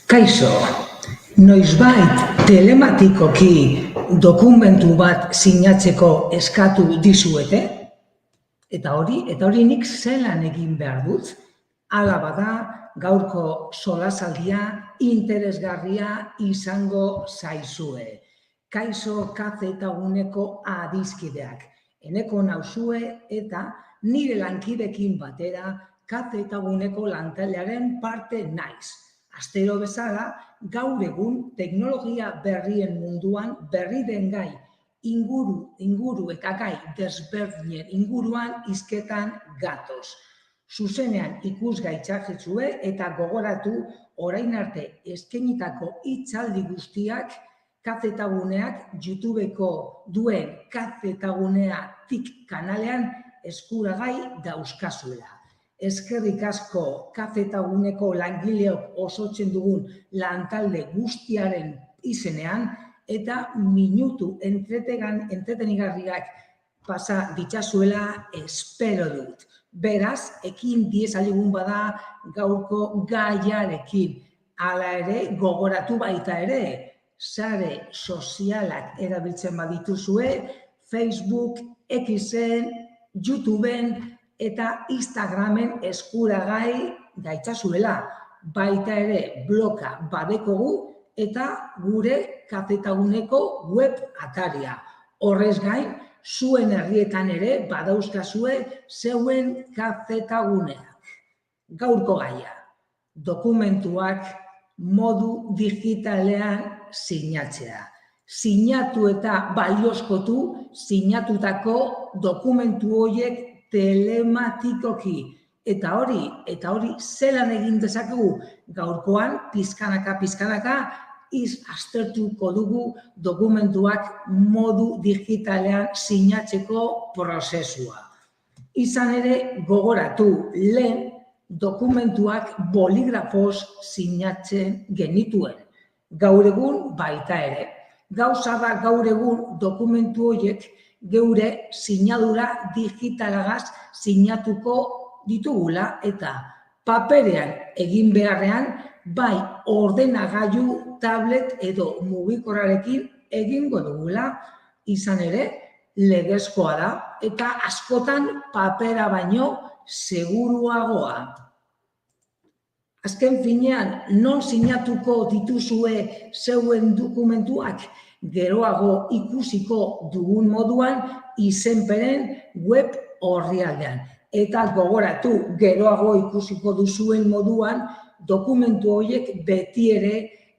Kaixo, noizbait telematikoki dokumentu bat sinatzeko eskatu dizuete? Eta hori nik zelan egin behar dut? Hala bada, gaurko solasaldia interesgarria izango zaizue. Kaixo Kafe eta Guneko adiskideak. Eneko nauzue eta nire lankidekin batera Kafe eta Guneko lantaldearen parte naiz. Astero bezala, gaur egun teknologia berrien munduan berri den gai, inguru eta gai desberdinen inguruan hizketan gatoz. Zuzenean ikusgai txartzue eta gogoratu orain arte eskainitako hitzaldi guztiak Kafe eta Guneak YouTubeko duen Kafe eta Gunea TIK kanalean eskuragai dauzkazuela. Eskerrik asko Kafe eta Guneko langileok osotzen dugun lantalde guztiaren izenean eta minutu entretenigarriak pasa ditzazuela espero dut. Beraz, ekin diezaigun bada gaurko gaiarekin. Hala ere, gogoratu baita ere, sare sozialak erabiltzen badituzue, Facebook, Xen, YouTubeen, eta Instagramen eskuragai gaitzazuela. Baita ere bloga badekogu eta gure Kafe eta Guneko web ataria. Horrez gain, zuen herrietan ere badauzkazue zeuen Kafe eta Guneak. Gaurko gaia, dokumentuak modu digitalean sinatzea. Sinatu eta baliozkotu sinatutako dokumentu horiek telematikoki. Eta hori zelan egin dezakegu gaurkoan pizkanaka aztertuko dugu dokumentuak modu digitalean sinatzeko prozesua. Izan ere gogoratu lehen dokumentuak boligrafoz sinatzen genituen. Gaur egun baita ere. Gauza da gaur egun dokumentu horiek geure sinadura digitalagaz sinatuko ditugula eta paperean egin beharrean bai ordenagailu, tablet edo mugikorrarekin egingo dugula. Izan ere, legezkoa da eta askotan papera baino seguruagoa. Azken finean, non sinatuko dituzue zeuen dokumentuak? Geroago ikusiko dugun moduan izenperen web orrialdean. Eta gogoratu, geroago ikusiko duzuen moduan dokumentu horiek beti ere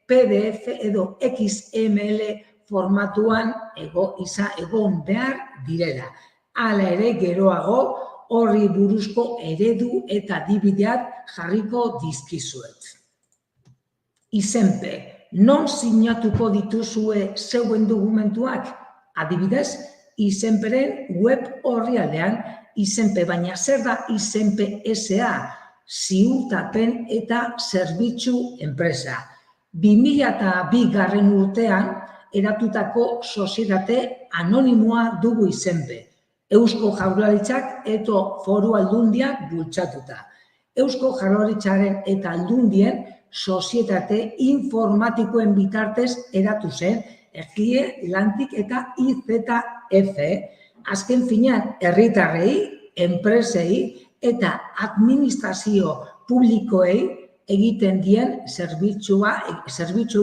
PDF edo XML formatuan egon behar direla. Hala ere geroago horri buruzko eredu eta adibideak jarriko dizkizuet. Izenpe. Non sinatuko dituzue zeuen dokumentuak? Adibidez, izenperen web orrialdean izenpe, baina zer da izenpe SA? Ziurtapen eta zerbitzu enpresa. 2002 urtean eratutako sozietate anonimoa dugu izenpe. Eusko Jaurlaritzak eta Foru Aldundiak bultzatuta. Eusko Jaurlaritzaren eta Aldundien sozietate informatikoen bitartez eratu zen, Erkie, Lantik eta IZF, azken finean herritarrei, enpresei eta administrazio publikoei egiten dien zerbitzu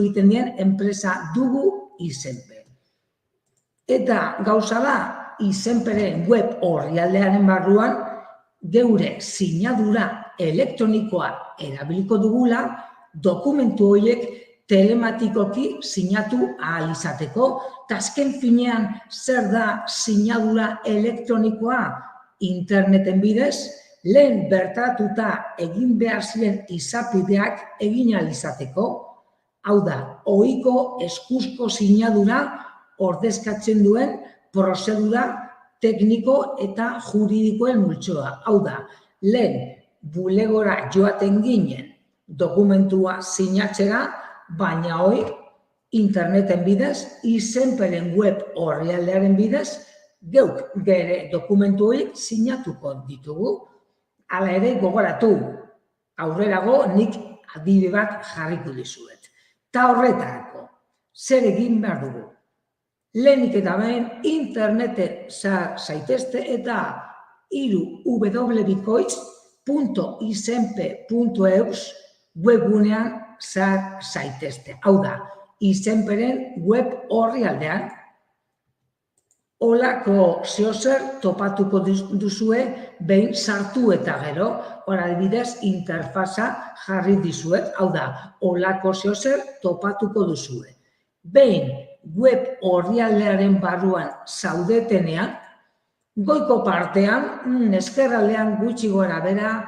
egiten dien enpresa dugu izenpe. Eta gauza da, izenperen web orrialdearen barruan geure sinadura elektronikoa erabiliko dugula, dokumentu horiek telematikoki sinatu ahal izateko, eta azken finean zer da sinadura elektronikoa? Interneten bidez, lehen bertaratuta egin behar ziren izapideak egin ahal izateko, hau da, ohiko eskuzko sinadura ordezkatzen duen prozedura tekniko eta juridikoen multzoa. Hau da, lehen bulegora joaten ginen dokumentua sinatzera, baina hori interneten bidez, izenperen web orrialdearen bidez, geuk gere dokumentu horiek sinatuko ditugu. Hala ere gogoratu, aurrerago nik adibide bat jarriko dizuet. Ta horretarako, zer egin behar dugu? Lehenik eta behin interneten sar zaitezte eta www.bikoitz.izenpe.eus webgunean sar zaitezte. Hau da, izenperen web orrialdean holako zeozer topatuko duzue behin sartu eta gero, adibidez interfaza jarri dizuet, hau da, holako zeozer topatuko duzue. Behin web orrialdearen barruan zaudetenean, goiko partean, ezkerraldean gutxi gora bera,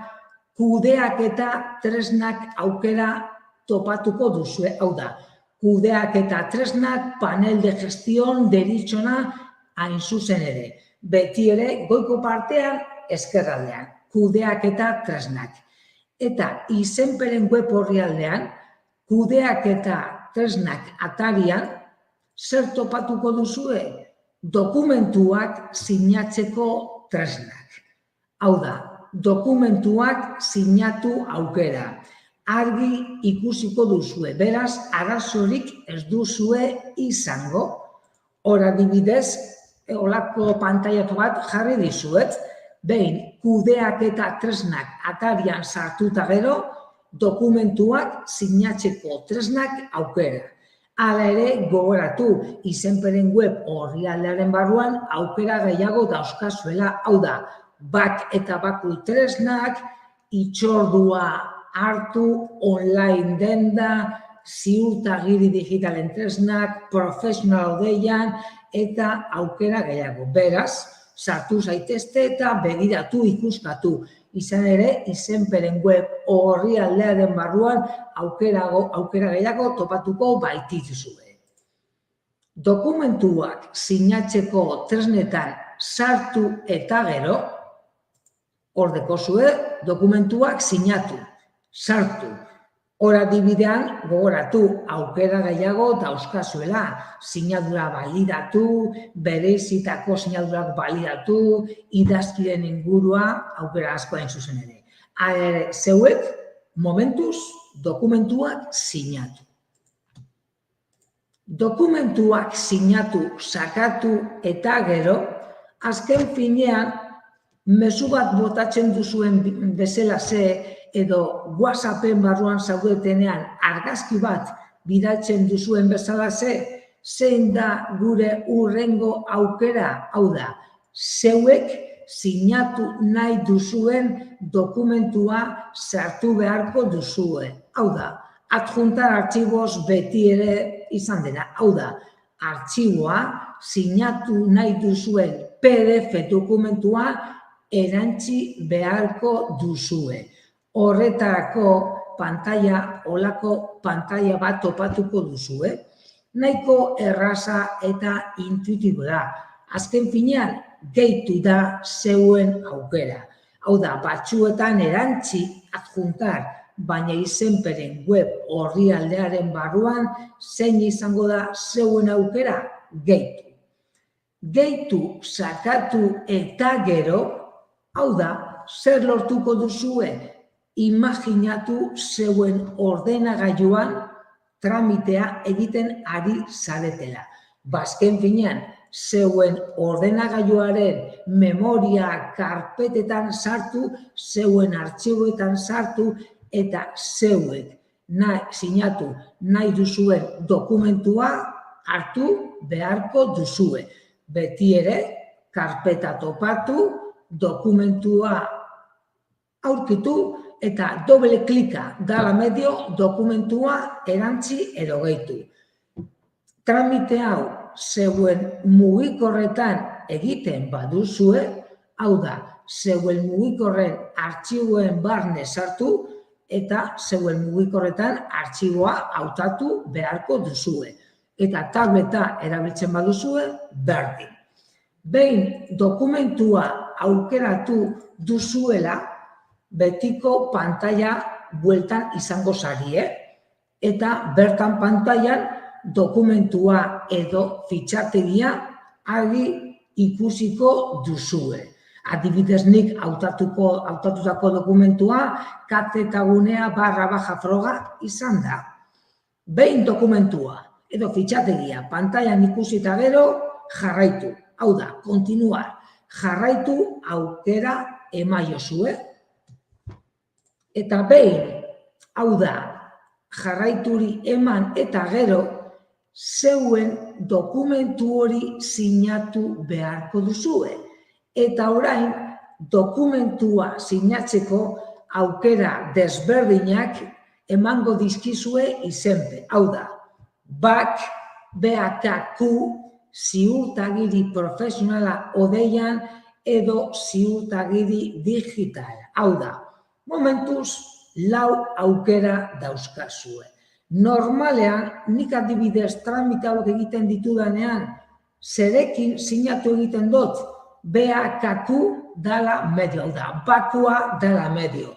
kudeaketa tresnak aukera topatuko duzue, hau da, kudeaketa tresnak, panel de gestión deritzona, hain zuzen ere, beti ere goiko partean ezkerraldean, kudeaketa tresnak. Eta izenperen web orrialdean, kudeaketa tresnak atarian, zer topatuko duzue? Dokumentuak sinatzeko tresnak. Hau da, dokumentuak sinatu aukera. Argi ikusiko duzue, beraz, arazorik ez duzue izango. Hor adibidez, holako pantailatu bat jarri dizuet, behin kudeaketa tresnak atarian sartuta gero, dokumentuak sinatzeko tresnak aukera. Hala ere, gogoratu, izenperen web orrialdearen barruan aukera gehiago dauzkazuela, hau da, bak eta baku tresnak, itxordua hartu, online denda, ziurtagiri digitalen tresnak, profesional deian, eta aukera gehiago. Beraz, sartu zaitezte eta begiratu ikuskatu. Izan ere, izenperen web orrialdearen barruan aukera gehiago topatuko baitituzue. Dokumentuak sinatzeko tresnetan sartu eta gero, hor dekozue, dokumentuak sinatu, sartu. Hor adibidean, gogoratu, aukera gehiago dauzkazuela, sinadura balidatu, bereizitako sinadurak balidatu, idazkiren ingurua, aukera asko hain zuzen ere. Hala, zeuek, momentuz, dokumentuak sinatu. Dokumentuak sinatu, sakatu eta gero, azken finean, mezu bat botatzen duzuen bezala edo WhatsAppen barruan zaudetenean argazki bat bidaltzen duzuen bezala zein da gure hurrengo aukera, hau da, zeuek sinatu nahi duzuen dokumentua sartu beharko duzue. Hau da, adjuntar artxiboz beti ere izan dena. Hau da, artxiboa sinatu nahi duzuen PDF dokumentua erantzi beharko duzue. Horretarako olako pantaila bat topatuko duzue. Nahiko erraza eta intuitibo da. Azken finean, gehitu da zeuen aukera. Hau da, batzuetan erantzi adjuntar, baina izenperen web orrialdearen barruan zein izango da zeuen aukera? Gehitu. Gehitu, sakatu eta gero, hau da, zer lortuko duzue? Imaginatu zeuen ordenagailuan tramitea egiten ari zaretela. Bazken finean, zeuen ordenagailuaren memoria karpetetan sartu, zeuen artxiboetan sartu, eta zeuek sinatu nahi duzuen dokumentua hartu beharko duzue. Beti ere, karpeta topatu, dokumentua aurkitu, eta doble klika dala medio dokumentua erantzi edo gehitu. Tramite hau zeuen mugikorretan egiten baduzue, hau da, zeuen mugikorren artxiboen barne sartu eta zeuen mugikorretan artxiboa hautatu beharko duzue. Eta tableta erabiltzen baduzue, berdin. Behin dokumentua aukeratu duzuela, betiko pantaila bueltan izango zarie, eta bertan pantailan dokumentua edo fitxategia argi ikusiko duzue. Adibidez, nik hautatutako dokumentua kzgunea/froga izan da. Behin dokumentua edo fitxategia pantailan ikusita gero jarraitu. Hau da, kontinuar. Jarraitu aukera emaiozue. Eta behin, hau da, jarraituri eman eta gero, zeuen dokumentu hori sinatu beharko duzue. Eta orain, dokumentua sinatzeko aukera desberdinak emango dizkizue izenpe. Hau da, BAK, ziurtagiri profesionala odeian edo ziurtagiri digital. Hau da, momentuz 4 aukera dauzkazue. Normalean, nik adibidez tramite hauek egiten ditudanean, zerekin sinatu egiten dut, BAK dala medio, hau da, bakua dala medio.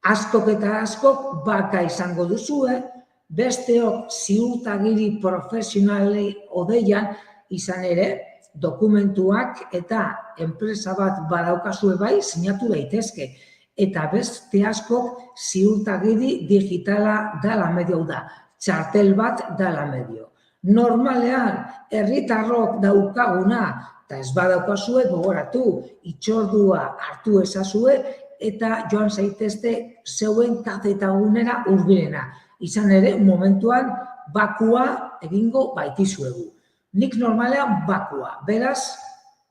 Askok eta askok baka izango duzue, besteok ziurtagiri profesionalei odeian izan ere, dokumentuak eta enpresa bat badaukazue bai sinatu daitezke. Eta beste askok ziurtagiri digitala dala medio da, txartel bat dala medio. Normalean, herritarrok daukaguna, eta ez badaukazue gogoratu, itxordua hartu ezazue, eta joan zaitezte zeuen kzgunera hurbilena. Izan ere, momentuan bakua egingo baitizuegu. Nik normalean bakua, beraz,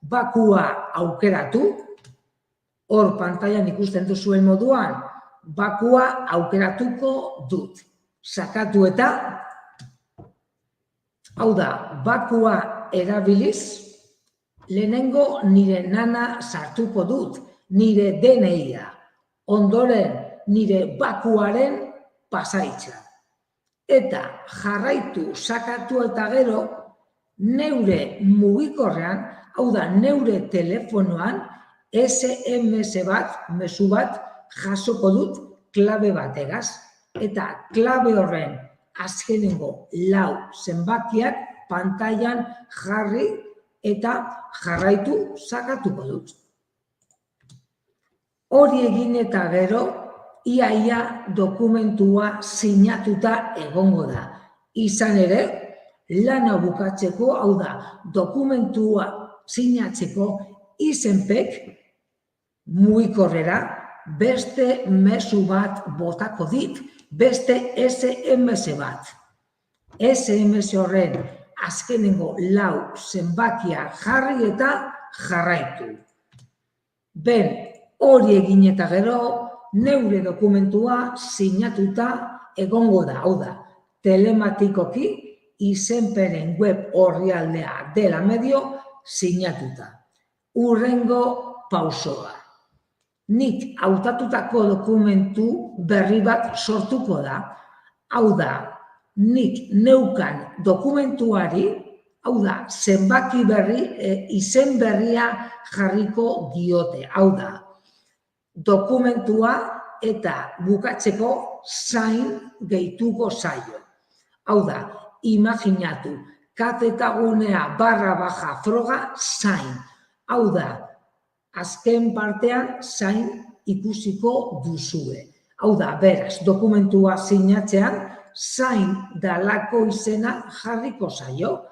bakua aukeratu, hor pantailan ikusten duzuen moduan, bakua aukeratuko dut. Sakatu eta, hau da, bakua erabiliz, lehenengo nire nana sartuko dut, nire DNI-a, ondoren nire bakuaren pasaitza. Eta jarraitu, sakatu eta gero, neure mugikorrean, hau da, neure telefonoan, SMS bat, mezu bat, jasoko dut klabe bategaz. Eta klabe horren azkenengo 4 zenbakiak pantailan jarri eta jarraitu sakatuko dut. Hori egin eta gero, ia dokumentua sinatuta egongo da. Izan ere, lana bukatzeko, hau da, dokumentua sinatzeko izenpek mugikorrera beste mezu bat botako dit, beste SMS bat. SMS horren azkenengo 4 zenbakia jarri eta jarraitu. Ben, hori egin eta gero, neure dokumentua sinatuta egongo da, hau da, telematikoki izenperen web orrialdea dela medio sinatuta. Hurrengo pausoa. Nik hautatutako dokumentu berri bat sortuko da. Hau da, nik neukan dokumentuari, hau da, zenbaki berri, izen berria jarriko diote. Hau da, dokumentua eta bukatzeko zain gehituko zaio. Hau da, imaginatu, kzgunea/froga zain. Hau da, azken partean zain ikusiko duzue. Hau da, beraz, dokumentua sinatzean zain dalako izena jarriko zaio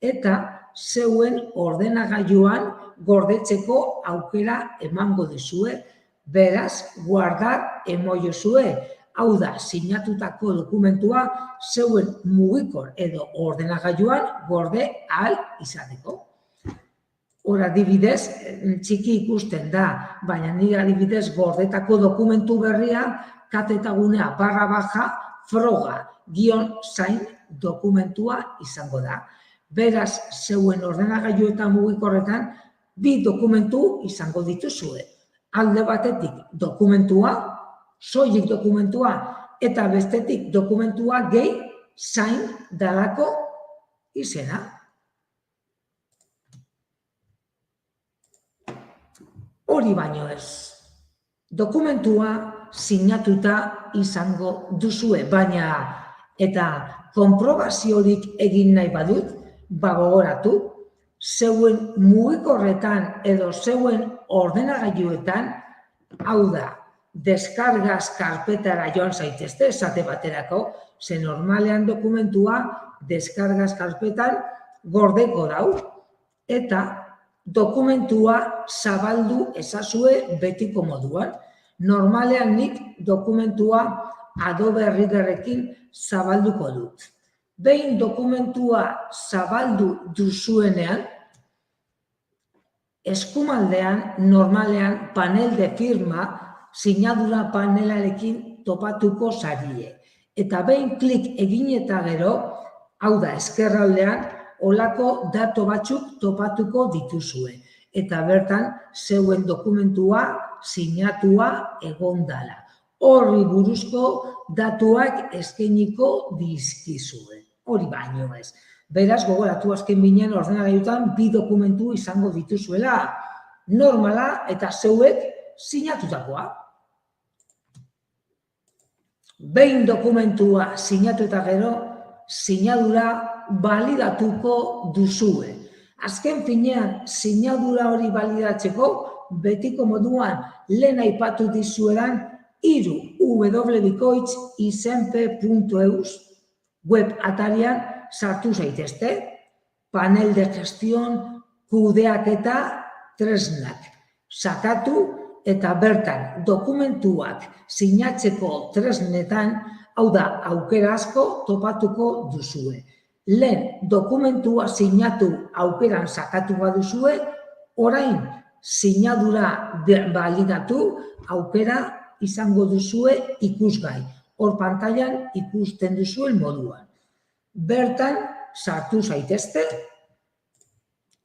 eta zeuen ordenagailuan gordetzeko aukera emango dizue, beraz, guardar emoiozue. Hau da, sinatutako dokumentua zeuen mugikor edo ordenagailuan gorde ahal izateko. Hor adibidez, txiki ikusten da, baina nire adibidez gordetako dokumentu berria kzgunea/froga-zain dokumentua izango da. Beraz, zeuen ordenagailu eta mugikorretan 2 dokumentu izango dituzue. Alde batetik dokumentua, soilik dokumentua, eta bestetik dokumentua gehi zain dalako izena. Hori baino ez. Dokumentua sinatuta izango duzue, baina Eta konprobaziorik egin nahi badut, gogoratu, zeuen mugikorretan edo zeuen ordenagailuetan, hau da, deskargaz karpetara joan zaitezte, esate baterako, ze normalean dokumentua deskargaz karpetan gordeko dau, eta dokumentua zabaldu ezazue betiko moduan. Normalean nik dokumentua Adobe Readerekin zabalduko dut. Behin dokumentua zabaldu duzuenean, eskumaldean, normalean, panel de firma, sinadura panelarekin topatuko zarie. Eta behin klik egin eta gero, hau da, eskerraldean, olako datu batzuk topatuko dituzue. Eta bertan, zeuen dokumentua, sinatua egon dala. Horri buruzko datuak eskainiko dizkizue. Hori baino ez. Beraz, gogoratu azken binean ordenagailutan bi dokumentu izango dituzuela. Normala eta zeuek sinatutakoa. Behin dokumentua sinatu eta gero, sinadura balidatuko duzue. Azken finean, sinadura hori balidatzeko, betiko moduan lehen aipatu dizueran www.izenpe.eus web atarian sartu zaitezte, panel de gestión, kudeaketa, tresnak. Sakatu eta bertan dokumentuak sinatzeko tresnetan, hau da, aukera asko topatuko duzue. Lehen dokumentua sinatu aukeran sakatu baduzue, orain sinadura balidatu aukera izango duzue ikusgai. Hor pantailan ikusten duzuen moduan. Bertan sartu zaitezte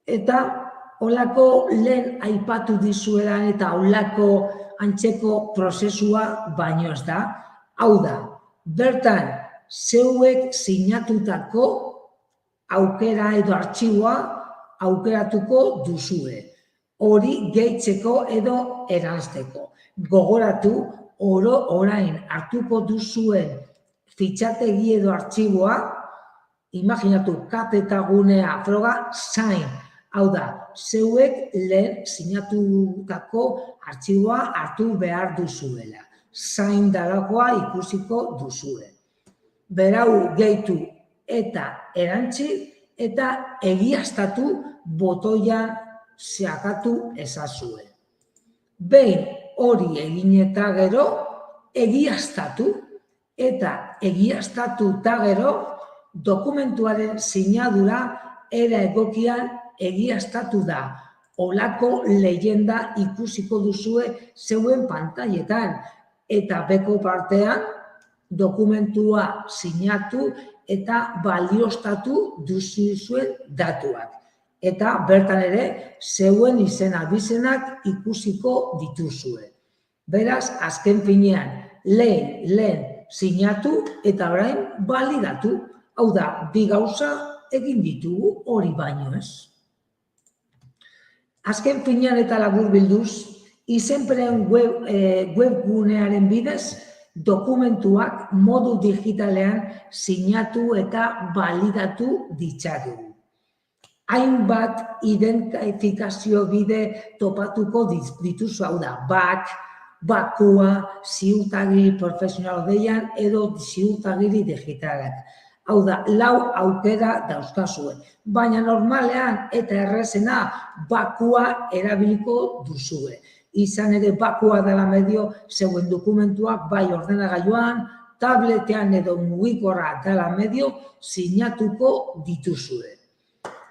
eta holako lehen aipatu dizueran eta holako antzeko prozesua baino ez da. Hau da, bertan zeuek sinatutako aukera edo artxiboa aukeratuko duzue. Hori gehitzeko edo eranzteko. Gogoratu, orain hartuko duzuen fitxategi edo artxiboa, imaginatu kapeta gunea froga zain. Hau da, zeuek lehen sinatutako artxiboa hartu behar duzuela. Zain dalakoa ikusiko duzue. Berau gehitu eta erantzi eta egiaztatu botoian sakatu ezazue. Behin hori egin eta gero, egiaztatu eta gero dokumentuaren sinadura era egokian egiaztatu da. Holako leyenda ikusiko duzue zeuen pantailetan eta beko partean dokumentua sinatu eta balioztatu duzuen datuak. Eta bertan ere, zeuen izen abizenak ikusiko dituzue. Beraz, azken finean, lehen sinatu eta orain balidatu. Hau da, bi gauza egin ditugu hori baino ez. Azken finean eta labur bilduz, izenperen webgunearen bidez, dokumentuak modu digitalean sinatu eta balidatu ditzakegu. Hainbat identifikazio bide topatuko dituzu, hau da, bakua, ziurtagiri profesional deian edo ziurtagiri digitalak. Hau da, 4 aukera dauzkazue. Baina normalean eta errezena bakua erabiliko duzue. Izan ere bakua dela medio zeuen dokumentuak bai ordenagailuan, tabletean edo mugikorra dela medio sinatuko dituzue.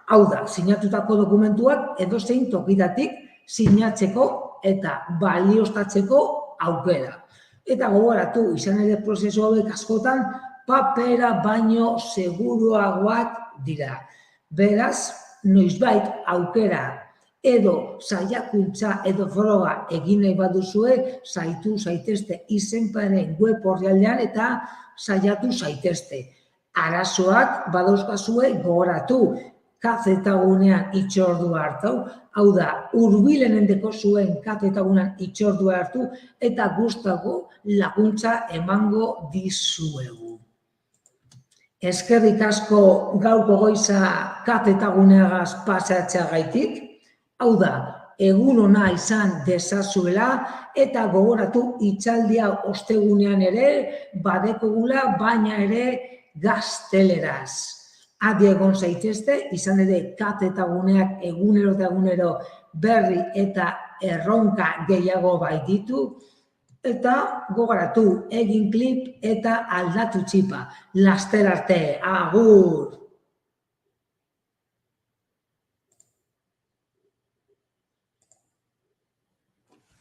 Hau da, sinatutako dokumentuak edozein tokitatik sinatzeko eta balioztatzeko aukera. Eta gogoratu, izan ere prozesu hauek askotan papera baino seguruagoak dira. Beraz, noizbait aukera edo saiakuntza edo froga egin nahi baduzue, saiatu zaitezte izenperen web orrialdean eta saiatu zaitezte. Arazoak badauzkazue gogoratu. Kafetagunean itxordua hartu, hau da, hurbilenen deko zuen kafetagunean itxordua hartu eta gustako laguntza emango dizuegu. Eskerrik asko gaurko goiza katetaguneagaz pasatzea gaitik. Hau da, egun ona izan dezazuela eta gogoratu hitzaldia ostegunean ere badekogula, baina ere gazteleraz. Adi egon zaitezte, izan ere katetaguneak egunero eta egunero berri eta erronka gehiago baititu. Eta gogoratu, egin klip eta aldatu txipa. Laster arte, agur!